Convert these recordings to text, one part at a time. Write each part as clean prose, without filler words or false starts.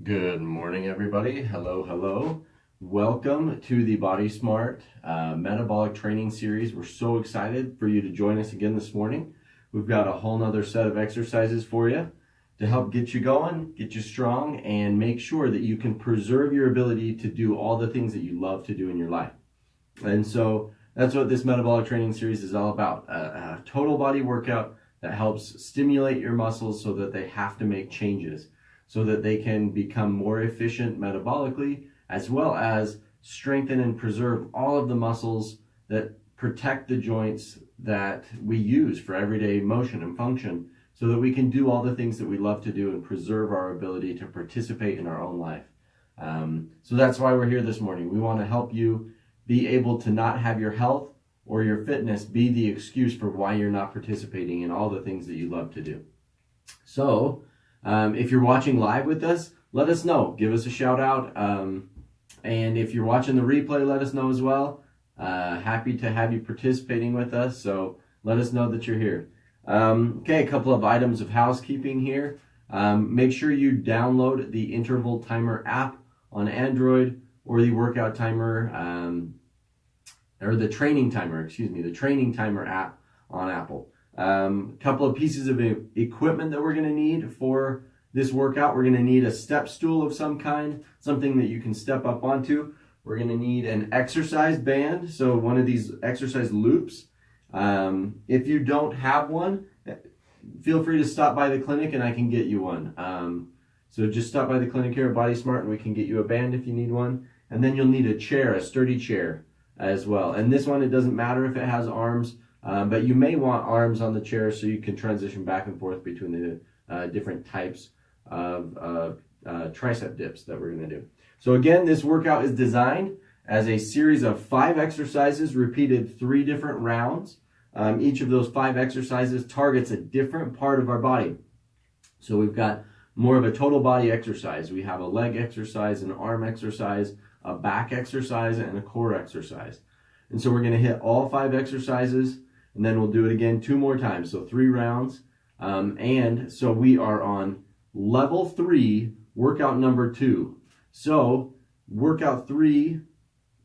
Good morning, everybody. Hello, hello. Welcome to the Body Smart Metabolic Training Series. We're so excited for you to join us again this morning. We've got a whole nother set of exercises for you to help get you going, get you strong, and make sure that you can preserve your ability to do all the things that you love to do in your life. And so that's what this Metabolic Training Series is all about. A total body workout that helps stimulate your muscles so that they have to make changes, so that they can become more efficient metabolically, as well as strengthen and preserve all of the muscles that protect the joints that we use for everyday motion and function, so that we can do all the things that we love to do and preserve our ability to participate in our own life. So that's why we're here this morning. We want to help you be able to not have your health or your fitness be the excuse for why you're not participating in all the things that you love to do. So if you're watching live with us, let us know. Give us a shout out. And if you're watching the replay, let us know as well. Happy to have you participating with us. So let us know that you're here. Okay, a couple of items of housekeeping here. Make sure you download the interval timer app on Android, or the workout timer, or the training timer app on Apple. Couple of pieces of equipment that we're going to need for this workout. We're going to need a step stool of some kind, something that you can step up onto. We're going to need an exercise band, so one of these exercise loops. If you don't have one, feel free to stop by the clinic and I can get you one. So just stop by the clinic here at Body Smart and we can get you a band if you need one. And then you'll need a chair, a sturdy chair as well. And this one, it doesn't matter if it has arms, but you may want arms on the chair so you can transition back and forth between the different types of tricep dips that we're going to do. So again, this workout is designed as a series of 5 exercises repeated 3 different rounds. Each of those 5 exercises targets a different part of our body. So we've got more of a total body exercise. We have a leg exercise, an arm exercise, a back exercise, and a core exercise. And so we're going to hit all 5 exercises, and then we'll do it again 2 more times, so 3 rounds. And so we are on level 3, workout number 2. So workout 3,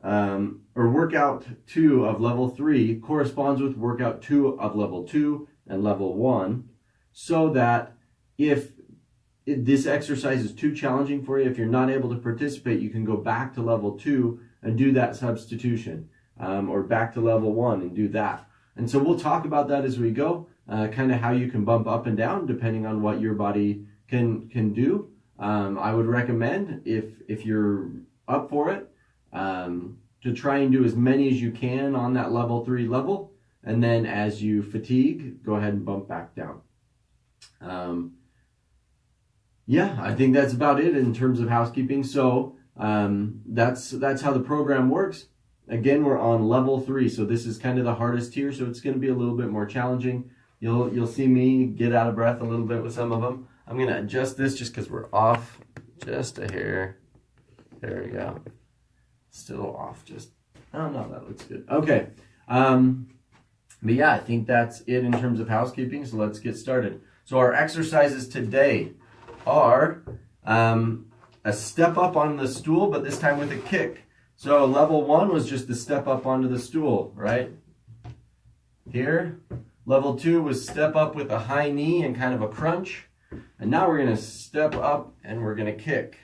or workout 2 of level 3 corresponds with workout 2 of level 2 and level 1, so that if this exercise is too challenging for you, if you're not able to participate, you can go back to level 2 and do that substitution, or back to level 1 and do that. And so we'll talk about that as we go, kind of how you can bump up and down depending on what your body can do. I would recommend, if you're up for it, to try and do as many as you can on that level 3 level, and then as you fatigue, go ahead and bump back down. Yeah, I think that's about it in terms of housekeeping. So that's how the program works. Again, we're on level 3, so this is kind of the hardest tier, so it's going to be a little bit more challenging. You'll see me get out of breath a little bit with some of them. I'm going to adjust this just because we're off just a hair. There we go. Still off just, oh no, that looks good. Okay. But yeah, I think that's it in terms of housekeeping, so let's get started. So our exercises today are a step up on the stool, but this time with a kick. So level 1 was just the step up onto the stool, right? Here. Level 2 was step up with a high knee and kind of a crunch. And now we're going to step up and we're going to kick.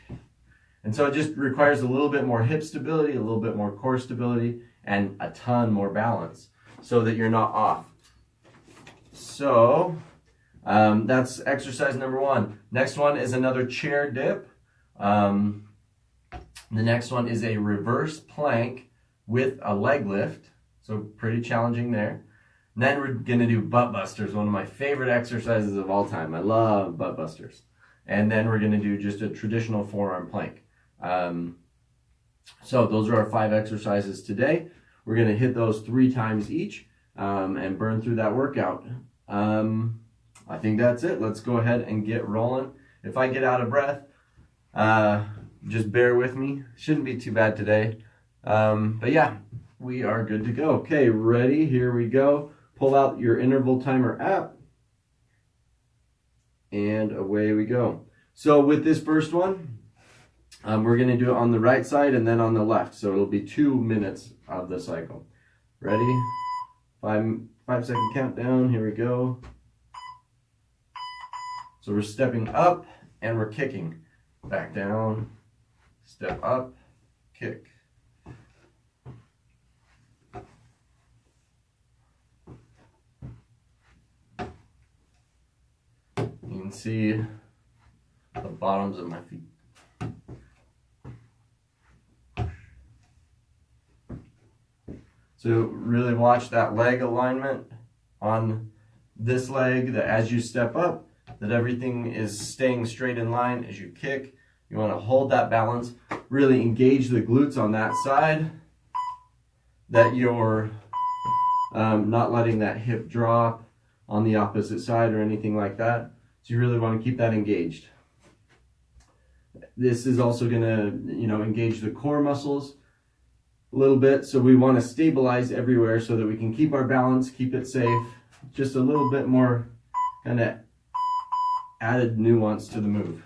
And so it just requires a little bit more hip stability, a little bit more core stability, and a ton more balance so that you're not off. So that's exercise number 1. Next one is another chair dip. The next one is a reverse plank with a leg lift. So pretty challenging there. And then we're going to do butt busters, one of my favorite exercises of all time. I love butt busters. And then we're going to do just a traditional forearm plank. So those are our 5 exercises today. We're going to hit those 3 times each and burn through that workout. I think that's it. Let's go ahead and get rolling. If I get out of breath, just bear with me. Shouldn't be too bad today. But yeah, we are good to go. Okay, ready? Here we go. Pull out your interval timer app. And away we go. So with this first one, We're going to do it on the right side and then on the left. So it'll be 2 minutes of the cycle. Ready? 5-second countdown. Here we go. So we're stepping up and we're kicking. Back down, step up, kick. You can see the bottoms of my feet. So really watch that leg alignment on this leg, that as you step up, that everything is staying straight in line as you kick. You want to hold that balance, really engage the glutes on that side, that you're not letting that hip drop on the opposite side or anything like that. So you really want to keep that engaged. This is also going to, engage the core muscles a little bit. So we want to stabilize everywhere so that we can keep our balance, keep it safe. Just a little bit more kind of added nuance to the move.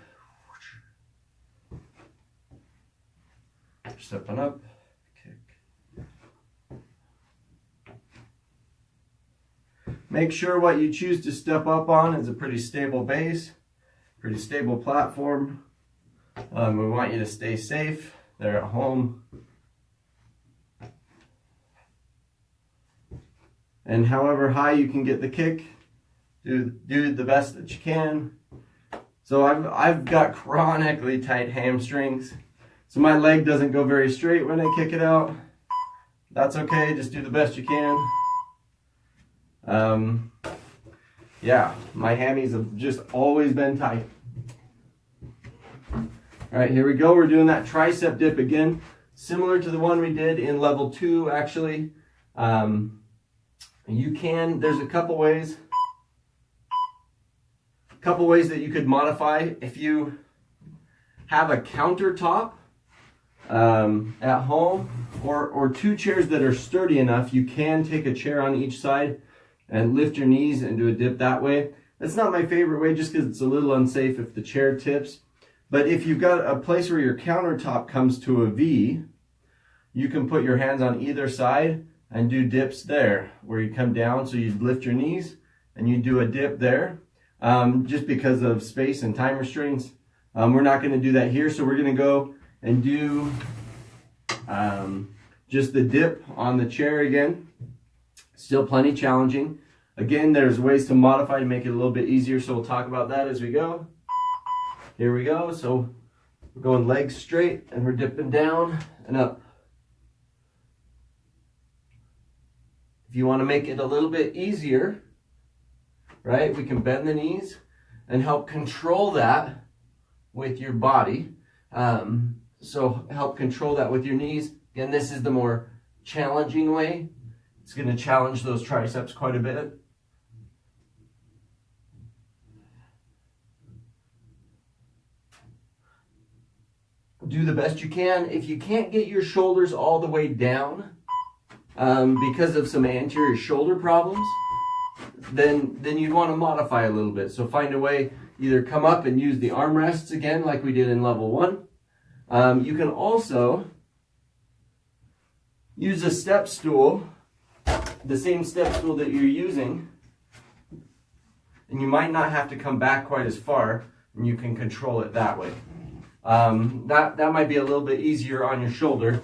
Stepping up, kick. Make sure what you choose to step up on is a pretty stable base, pretty stable platform. We want you to stay safe there at home. And however high you can get the kick, do the best that you can. So I've got chronically tight hamstrings. So my leg doesn't go very straight when I kick it out. That's okay, just do the best you can. Yeah, my hammies have just always been tight. All right, here we go. We're doing that tricep dip again, similar to the one we did in level 2, actually. There's a couple ways that you could modify. If you have a countertop at home, or 2 chairs that are sturdy enough, you can take a chair on each side and lift your knees and do a dip that way. That's not my favorite way just because it's a little unsafe if the chair tips. But if you've got a place where your countertop comes to a V, you can put your hands on either side and do dips there, where you come down, so you'd lift your knees and you do a dip there. Just because of space and time restraints, we're not going to do that here, so we're going to go and do just the dip on the chair again. Still plenty challenging. Again, there's ways to modify to make it a little bit easier, so we'll talk about that as we go. Here we go. So we're going legs straight and we're dipping down and up. If you want to make it a little bit easier, right, we can bend the knees and help control that with your body. So help control that with your knees. Again, this is the more challenging way. It's going to challenge those triceps quite a bit. Do the best you can. If you can't get your shoulders all the way down because of some anterior shoulder problems, then you'd want to modify a little bit. So find a way, either come up and use the armrests again like we did in level 1. You can also use a step stool, the same step stool that you're using, and you might not have to come back quite as far, and you can control it that way. That might be a little bit easier on your shoulder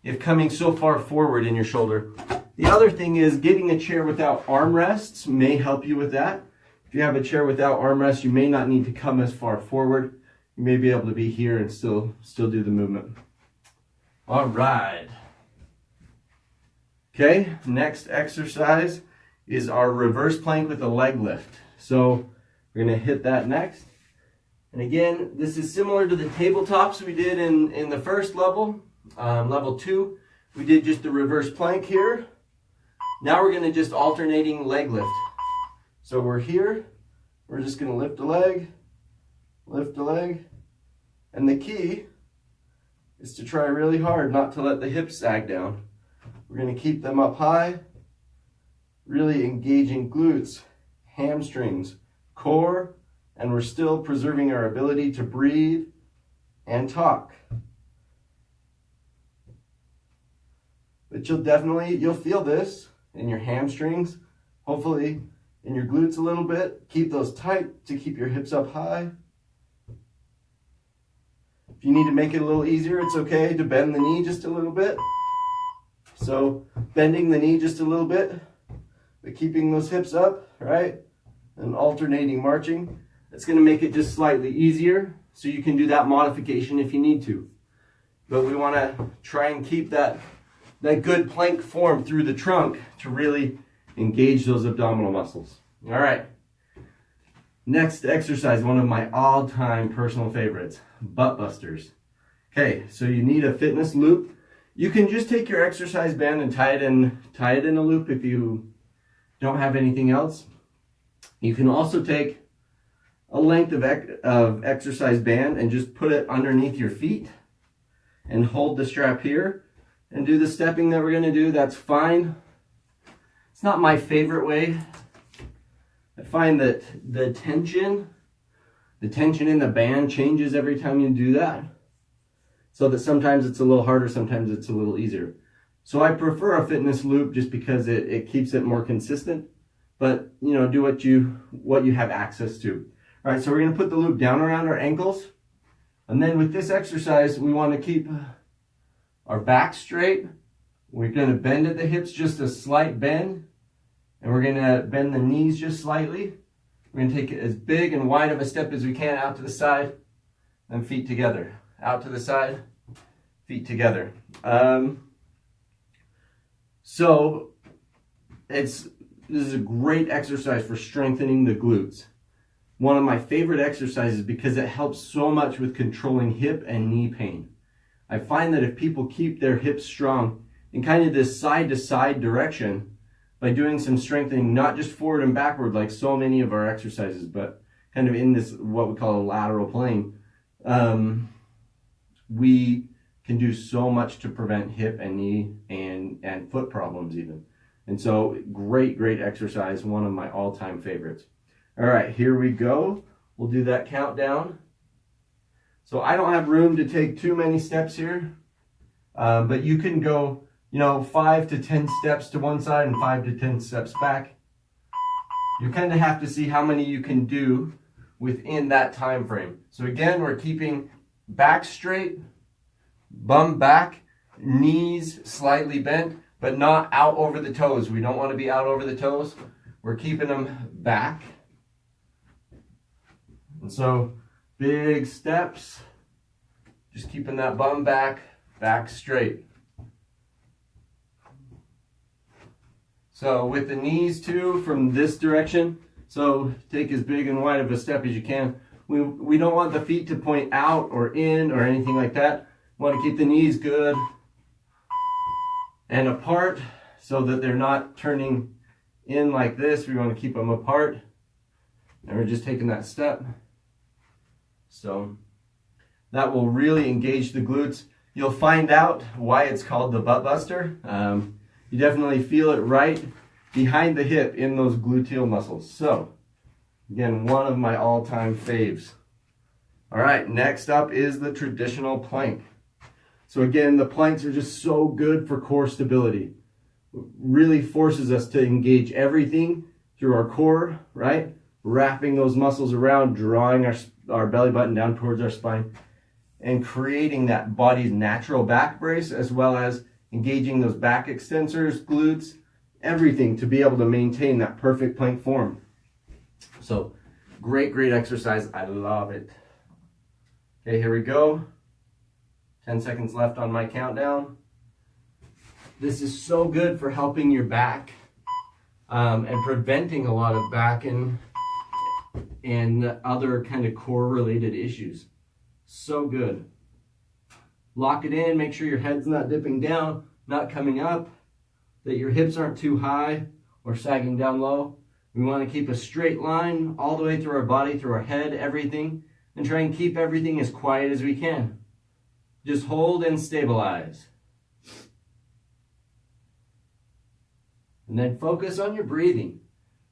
if coming so far forward in your shoulder. The other thing is getting a chair without armrests may help you with that. If you have a chair without armrests, you may not need to come as far forward. You may be able to be here and still do the movement. All right. Okay, next exercise is our reverse plank with a leg lift. So we're going to hit that next. And again, this is similar to the tabletops we did in the first level. Level 2, we did just the reverse plank here. Now we're going to just alternating leg lift. So we're here, we're just going to lift a leg, and the key is to try really hard not to let the hips sag down. We're going to keep them up high, really engaging glutes, hamstrings, core, and we're still preserving our ability to breathe and talk. But you'll feel this in your hamstrings, hopefully in your glutes a little bit. Keep those tight to keep your hips up high. If you need to make it a little easier, it's okay to bend the knee just a little bit. So bending the knee just a little bit, but keeping those hips up, right? And alternating marching. It's going to make it just slightly easier, so you can do that modification if you need to. But we want to try and keep that good plank form through the trunk to really engage those abdominal muscles. All right. Next exercise, one of my all-time personal favorites, butt busters. Okay, so you need a fitness loop. You can just take your exercise band and tie it in a loop if you don't have anything else. You can also take a length of exercise band and just put it underneath your feet and hold the strap here and do the stepping that we're going to do. That's fine. It's not my favorite way. I find that the tension in the band changes every time you do that. So that sometimes it's a little harder, sometimes it's a little easier. So I prefer a fitness loop just because it keeps it more consistent. But, you know, do what you have access to. All right, so we're going to put the loop down around our ankles. And then with this exercise, we want to keep our back straight. We're going to bend at the hips, just a slight bend. And we're going to bend the knees just slightly. We're going to take it as big and wide of a step as we can out to the side. And feet together. Out to the side, feet together. So this is a great exercise for strengthening the glutes. One of my favorite exercises because it helps so much with controlling hip and knee pain. I find that if people keep their hips strong in kind of this side to side direction by doing some strengthening, not just forward and backward like so many of our exercises, but kind of in this, what we call a lateral plane, we can do so much to prevent hip and knee and foot problems even. And so great exercise, one of my all-time favorites. All right, here we go. We'll do that countdown. So I don't have room to take too many steps here, but you can go, 5 to 10 steps to one side and 5 to 10 steps back. You kind of have to see how many you can do within that time frame. So again, we're keeping back straight, bum back, knees slightly bent, but not out over the toes. We don't want to be out over the toes. We're keeping them back. And so big steps, just keeping that bum back, back straight. So with the knees too, from this direction, so take as big and wide of a step as you can. We don't want the feet to point out or in or anything like that. We want to keep the knees good and apart so that they're not turning in like this. We want to keep them apart. And we're just taking that step. So that will really engage the glutes. You'll find out why it's called the butt buster. You definitely feel it right behind the hip in those gluteal muscles. So again, one of my all-time faves. All right, next up is the traditional plank. So again, the planks are just so good for core stability. Really forces us to engage everything through our core, right? Wrapping those muscles around, drawing our belly button down towards our spine, and creating that body's natural back brace, as well as engaging those back extensors, glutes, everything to be able to maintain that perfect plank form. So great exercise. I love it. Okay, here we go. 10 seconds left on my countdown. This is so good for helping your back and preventing a lot of back and other kind of core related issues. So good. Lock it in, make sure your head's not dipping down, not coming up, that your hips aren't too high or sagging down low. We want to keep a straight line all the way through our body, through our head, everything, and try and keep everything as quiet as we can. Just hold and stabilize. And then focus on your breathing.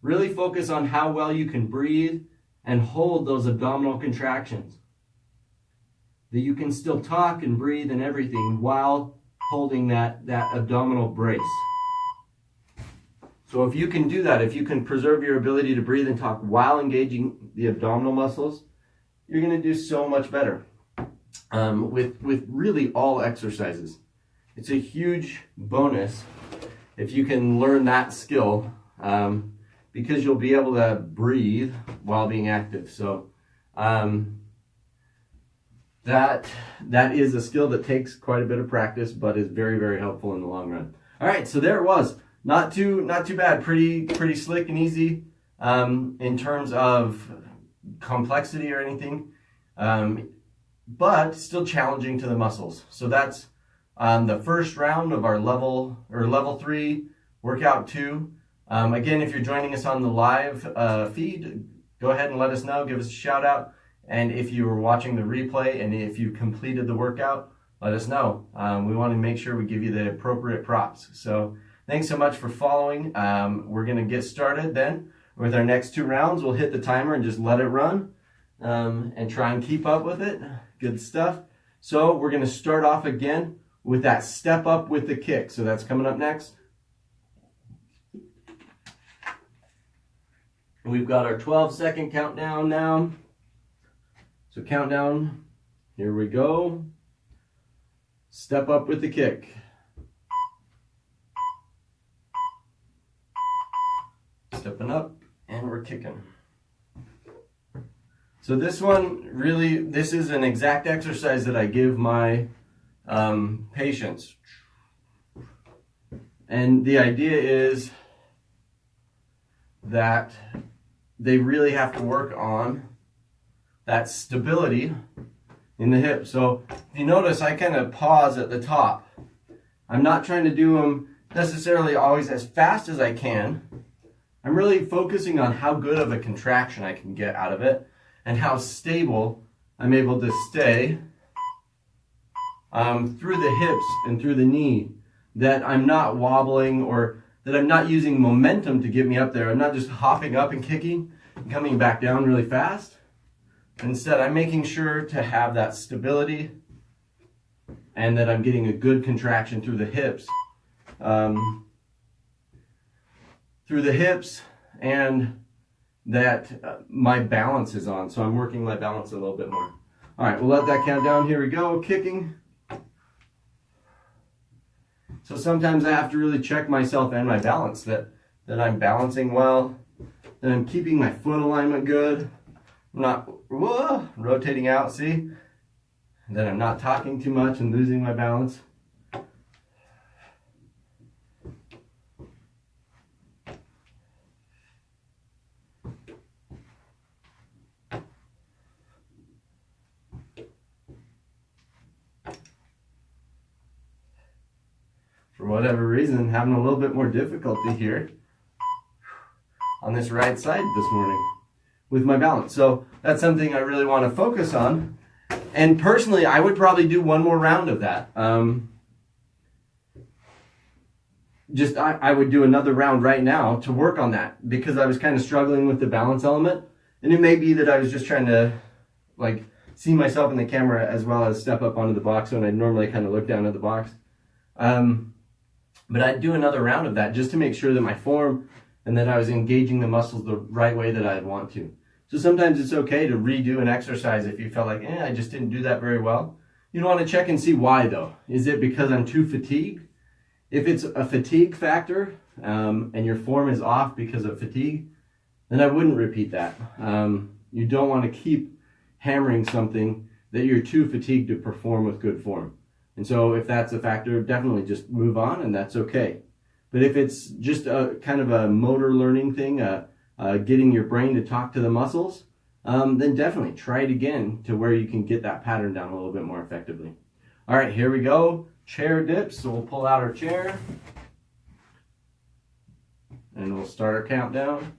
Really focus on how well you can breathe and hold those abdominal contractions. that you can still talk and breathe and everything while holding that abdominal brace. So if you can do that, if you can preserve your ability to breathe and talk while engaging the abdominal muscles, you're going to do so much better with really all exercises. It's a huge bonus if you can learn that skill, because you'll be able to breathe while being active. So that is a skill that takes quite a bit of practice, but is very, very helpful in the long run. All right, so there it was. Not too bad. Pretty slick and easy in terms of complexity or anything, but still challenging to the muscles. So that's the first round of our level 3 workout 2. Again, if you're joining us on the live feed, go ahead and let us know. Give us a shout out. And if you were watching the replay and if you completed the workout, let us know. We want to make sure we give you the appropriate props. So thanks so much for following. We're going to get started then with our next 2 rounds. We'll hit the timer and just let it run and try and keep up with it. Good stuff. So we're going to start off again with that step up with the kick. So that's coming up next. We've got our 12-second countdown now. So countdown, here we go. Step up with the kick. Stepping up, and we're kicking. So this one, really, this is an exact exercise that I give my patients. And the idea is that they really have to work on that stability in the hip. So if you notice, I kind of pause at the top. I'm not trying to do them necessarily always as fast as I can. I'm really focusing on how good of a contraction I can get out of it and how stable I'm able to stay through the hips and through the knee, that I'm not wobbling or that I'm not using momentum to get me up there. I'm not just hopping up and kicking and coming back down really fast. Instead, I'm making sure to have that stability and that I'm getting a good contraction through the hips. And that my balance is on. So I'm working my balance a little bit more. All right, we'll let that count down. Here we go, kicking. So sometimes I have to really check myself and my balance, that I'm balancing well, that I'm keeping my foot alignment good. I'm not rotating out, see? That I'm not talking too much and losing my balance. For whatever reason, having a little bit more difficulty here on this right side this morning with my balance. So that's something I really want to focus on. And personally, I would probably do one more round of that. I would do another round right now to work on that, because I was kind of struggling with the balance element. And it may be that I was just trying to like see myself in the camera as well as step up onto the box when I normally kind of look down at the box. But I'd do another round of that just to make sure that my form and that I was engaging the muscles the right way that I'd want to. So sometimes it's okay to redo an exercise if you felt like, I just didn't do that very well. You'd want to check and see why though. Is it because I'm too fatigued? If it's a fatigue factor and your form is off because of fatigue, then I wouldn't repeat that. You don't want to keep hammering something that you're too fatigued to perform with good form. And so if that's a factor, definitely just move on, and that's okay. But if it's just a kind of a motor learning thing, getting your brain to talk to the muscles, then definitely try it again to where you can get that pattern down a little bit more effectively. All right, here we go. Chair dips. So we'll pull out our chair and we'll start our countdown.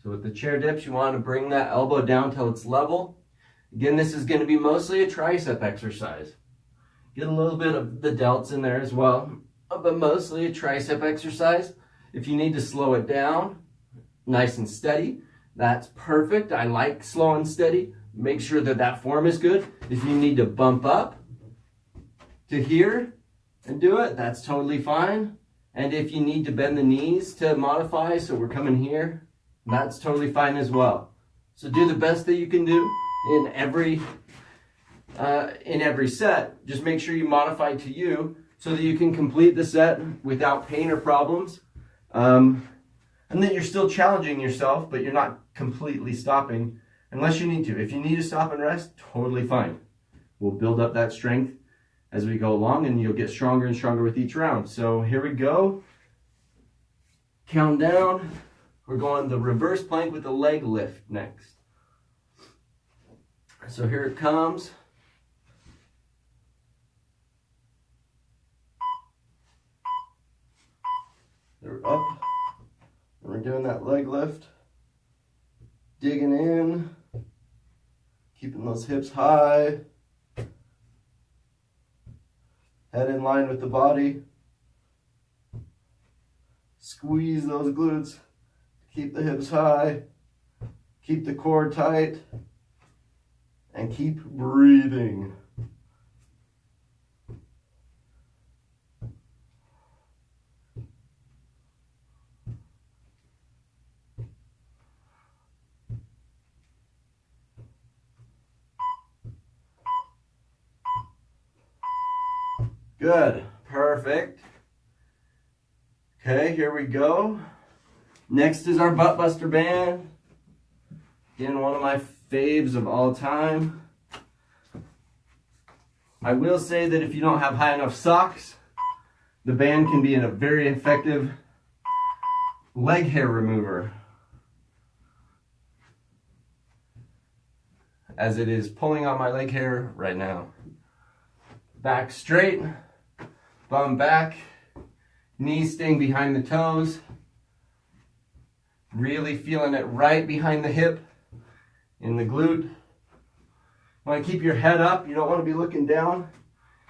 So with the chair dips, you want to bring that elbow down till it's level. Again, this is going to be mostly a tricep exercise. Get a little bit of the delts in there as well, but mostly a tricep exercise. If you need to slow it down, nice and steady, that's perfect. I like slow and steady. Make sure that that form is good. If you need to bump up to here and do it, that's totally fine. And if you need to bend the knees to modify, so we're coming here, that's totally fine as well. So do the best that you can do in every set. Just make sure you modify to you so that you can complete the set without pain or problems. And that you're still challenging yourself, but you're not completely stopping unless you need to. If you need to stop and rest, totally fine. We'll build up that strength as we go along, and you'll get stronger and stronger with each round. So here we go. Count down. We're going the reverse plank with the leg lift next. So here it comes. They're up. And we're doing that leg lift. Digging in. Keeping those hips high. Head in line with the body. Squeeze those glutes. Keep the hips high. Keep the core tight. And keep breathing. Good, perfect. Okay, here we go. Next is our butt buster band. Again, one of my faves of all time. I will say that if you don't have high enough socks, the band can be a very effective leg hair remover, as it is pulling on my leg hair right now. Back straight, bum back, knees staying behind the toes, really feeling it right behind the hip, in the glute. You want to keep your head up. You don't want to be looking down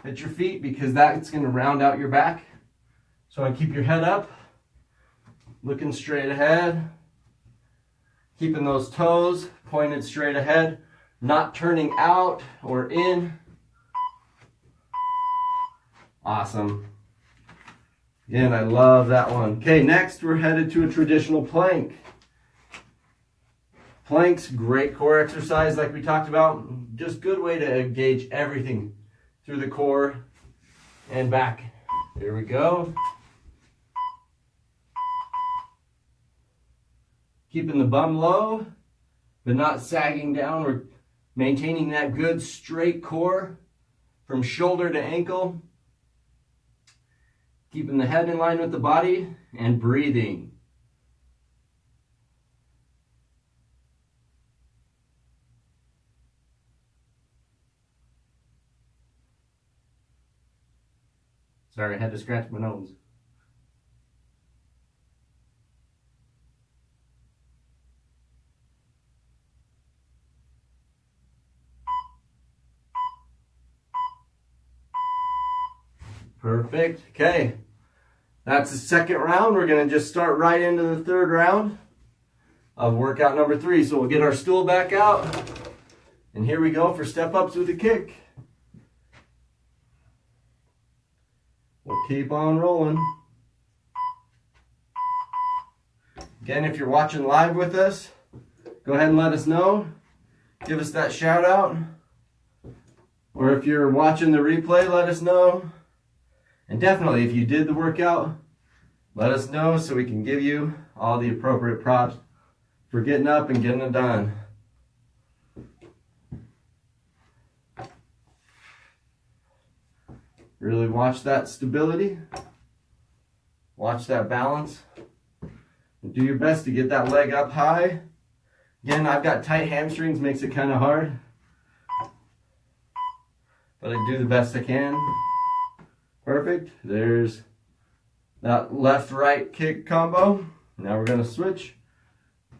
at your feet because that's going to round out your back. So I keep your head up, looking straight ahead, keeping those toes pointed straight ahead, not turning out or in. Awesome. Again, I love that one. Okay, next we're headed to a traditional plank. Planks, great core exercise like we talked about. Just good way to engage everything through the core and back. Here we go. Keeping the bum low, but not sagging down. We're maintaining that good straight core from shoulder to ankle. Keeping the head in line with the body and breathing. Sorry, I had to scratch my nose. Perfect. Okay. That's the second round. We're going to just start right into the third round of workout number 3. So we'll get our stool back out. And here we go for step ups with a kick. We'll keep on rolling. Again, if you're watching live with us, go ahead and let us know. Give us that shout out. Or if you're watching the replay, let us know. And definitely, if you did the workout, let us know so we can give you all the appropriate props for getting up and getting it done. Really watch that stability. Watch that balance. And do your best to get that leg up high. Again, I've got tight hamstrings, makes it kind of hard. But I do the best I can. Perfect. There's that left-right kick combo. Now we're going to switch.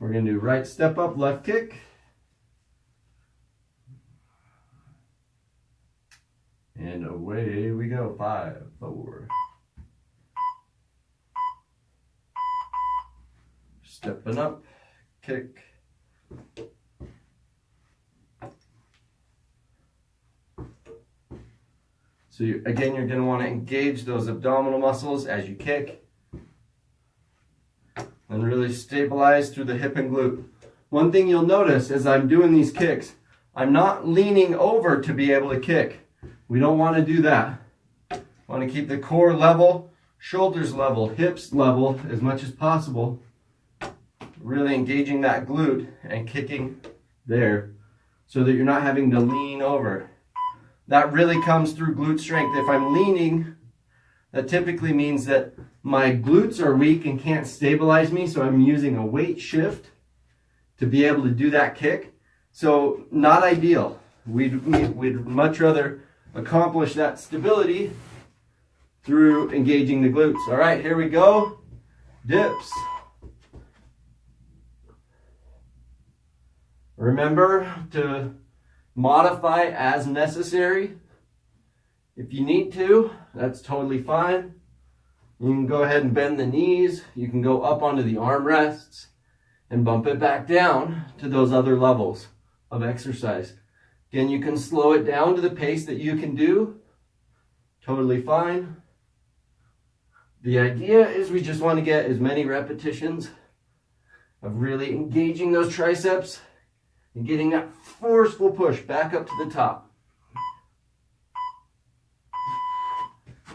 We're going to do right step up, left kick. And away we go. 5, 4. Stepping up, kick. So again, you're going to want to engage those abdominal muscles as you kick. And really stabilize through the hip and glute. One thing you'll notice as I'm doing these kicks, I'm not leaning over to be able to kick. We don't want to do that. Want to keep the core level, shoulders level, hips level as much as possible. Really engaging that glute and kicking there so that you're not having to lean over. That really comes through glute strength. If I'm leaning, that typically means that my glutes are weak and can't stabilize me, so I'm using a weight shift to be able to do that kick. So not ideal. We'd much rather accomplish that stability through engaging the glutes. All right, here we go. Dips. Remember to modify as necessary. If you need to, that's totally fine. You can go ahead and bend the knees. You can go up onto the armrests and bump it back down to those other levels of exercise. Again, you can slow it down to the pace that you can do. Totally fine. The idea is we just want to get as many repetitions of really engaging those triceps and getting that forceful push back up to the top.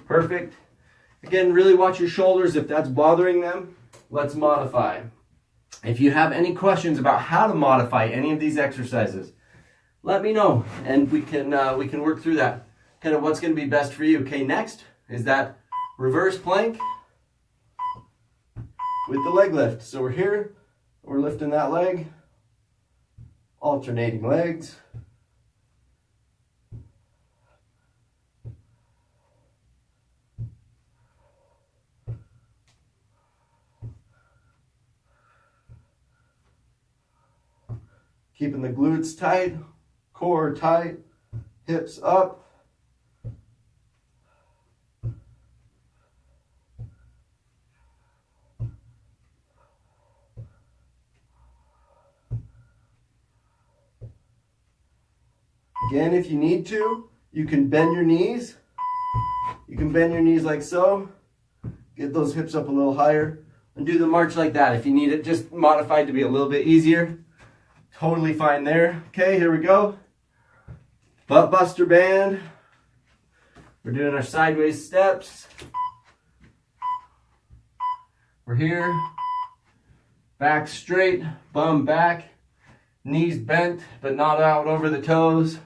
Perfect. Again, really watch your shoulders. If that's bothering them, let's modify. If you have any questions about how to modify any of these exercises, let me know and we can work through that. Kind of what's going to be best for you. Okay, next is that reverse plank with the leg lift. So we're here, we're lifting that leg, alternating legs. Keeping the glutes tight, core tight, hips up. Again, if you need to, you can bend your knees. You can bend your knees like so. Get those hips up a little higher and do the march like that. If you need it just modified to be a little bit easier, totally fine there. Okay, here we go. Butt buster band. We're doing our sideways steps. We're here. Back straight, bum back. Knees bent, but not out over the toes.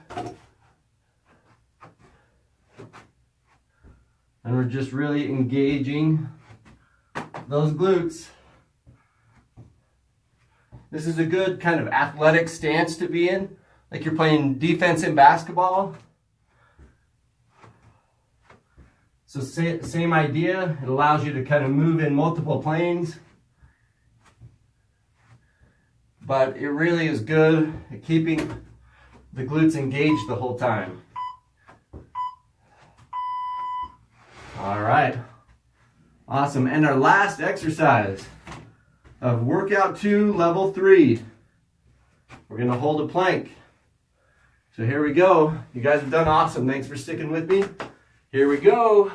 And we're just really engaging those glutes. This is a good kind of athletic stance to be in, like you're playing defense in basketball. So same idea. It allows you to kind of move in multiple planes. But it really is good at keeping the glutes engaged the whole time. All right. Awesome. And our last exercise of workout 2, level 3. We're going to hold a plank. So here we go. You guys have done awesome. Thanks for sticking with me. Here we go.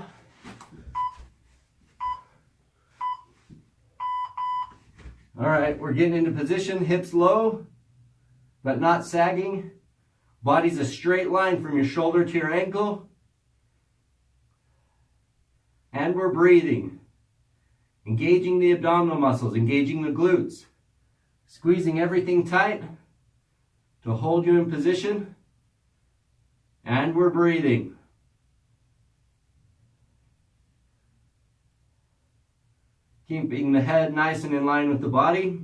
All right, we're getting into position, hips low, but not sagging. Body's a straight line from your shoulder to your ankle. And we're breathing. Engaging the abdominal muscles, engaging the glutes. Squeezing everything tight to hold you in position. And we're breathing. Keeping the head nice and in line with the body.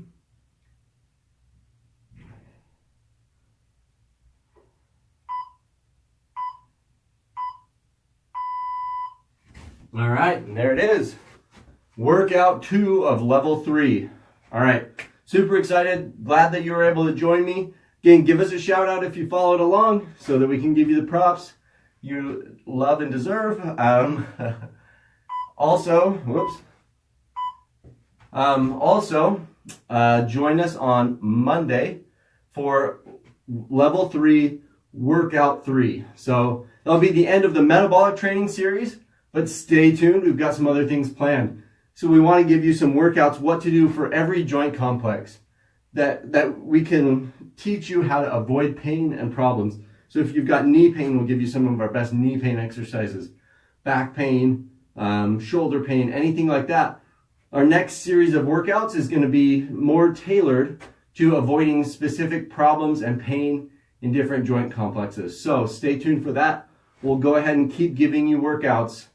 All right, and there it is. Workout 2 of level 3. All right, super excited. Glad that you were able to join me. Again, give us a shout out if you followed along so that we can give you the props. you love and deserve. Also, join us on Monday for level 3 workout 3. So that'll be the end of the metabolic training series, but stay tuned. We've got some other things planned. So we want to give you some workouts, what to do for every joint complex, that we can teach you how to avoid pain and problems. So if you've got knee pain, we'll give you some of our best knee pain exercises. Back pain, shoulder pain, anything like that. Our next series of workouts is going to be more tailored to avoiding specific problems and pain in different joint complexes. So stay tuned for that. We'll go ahead and keep giving you workouts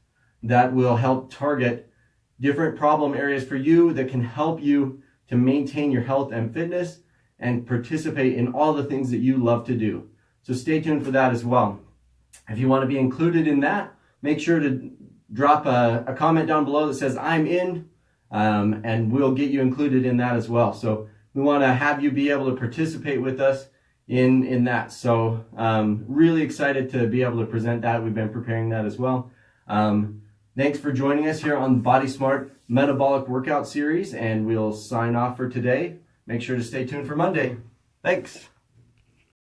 that will help target different problem areas for you, that can help you to maintain your health and fitness and participate in all the things that you love to do. So stay tuned for that as well. If you want to be included in that, make sure to drop a comment down below that says I'm in, and we'll get you included in that as well. So we want to have you be able to participate with us in that. So really excited to be able to present that. We've been preparing that as well. Thanks for joining us here on the Body Smart Metabolic Workout Series, and we'll sign off for today. Make sure to stay tuned for Monday. Thanks.